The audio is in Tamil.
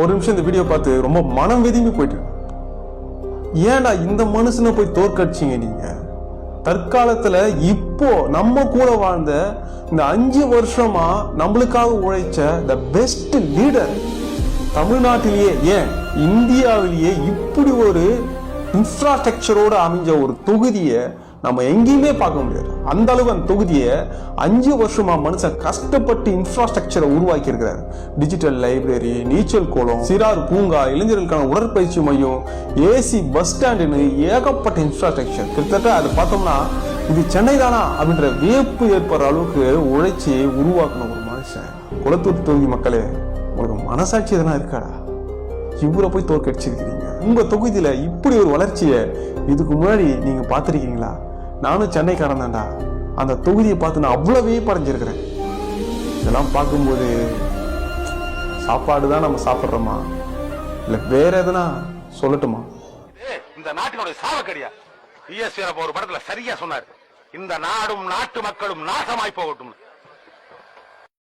ஒரு நிமிஷம் இந்த வீடியோ பார்த்து ரொம்ப மனம் வெதும்பி போயிட்டு, ஏன்டா இந்த மனுஷனை போய் தோற்கடிச்சீங்க நீங்க? தற்காலத்துல இப்போ நம்ம கூட வாழ்ந்த இந்த 5 வருஷமா நம்மளுக்காக உழைச்ச த பெஸ்ட் லீடர் தமிழ்நாட்டிலேயே, ஏன் இந்தியாவிலேயே இப்படி ஒரு இன்ஃப்ராஸ்ட்ரக்சரோட அமைஞ்ச ஒரு தொகுதியை நம்ம எங்கேயுமே பார்க்க முடியாது. அந்த அளவு அந்த தொகுதியை 5 வருஷமா மனுஷன் கஷ்டப்பட்டு இன்ஃப்ராஸ்ட்ரக்சரை உருவாக்கி இருக்கிறார். டிஜிட்டல் லைப்ரரி, நீச்சல் குளம், சிறார் பூங்கா, இளைஞர்களுக்கான உடற்பயிற்சி மையம், ஏசி பஸ் ஸ்டாண்டுன்னு ஏகப்பட்ட இன்ஃப்ராஸ்ட்ரக்சர். கிட்டத்தட்ட அதை பார்த்தோம்னா இது சென்னை தானா அப்படின்ற வியப்பு ஏற்படுற அளவுக்கு உழைச்சி உருவாக்கின ஒரு மனுஷன். குளத்தூர் தொகுதி மக்களே, உங்களுக்கு மனசாட்சி எதனா இருக்காடா? இவரை போய் தோற்கடிச்சிருக்கிறீங்க. உங்க தொகுதியில இப்படி ஒரு வளர்ச்சியை இதுக்கு முன்னாடி நீங்க பார்த்திருக்கீங்களா? நானும் சென்னைக்காரன் தான்டா. அந்த தொகுதியை பார்த்து நான் அவ்வளவே படைஞ்சிருக்கிறேன். இதெல்லாம் பார்க்கும்போது சாப்பாடு தான் நம்ம சாப்பிட்றோமா, இல்ல வேற எதனா சொல்லட்டுமா? இந்த நாட்டினுடைய சாவக்கடியா ஒரு படத்துல சரியா சொன்னார், இந்த நாடும் நாட்டு மக்களும் நாசமாய் போகட்டும்.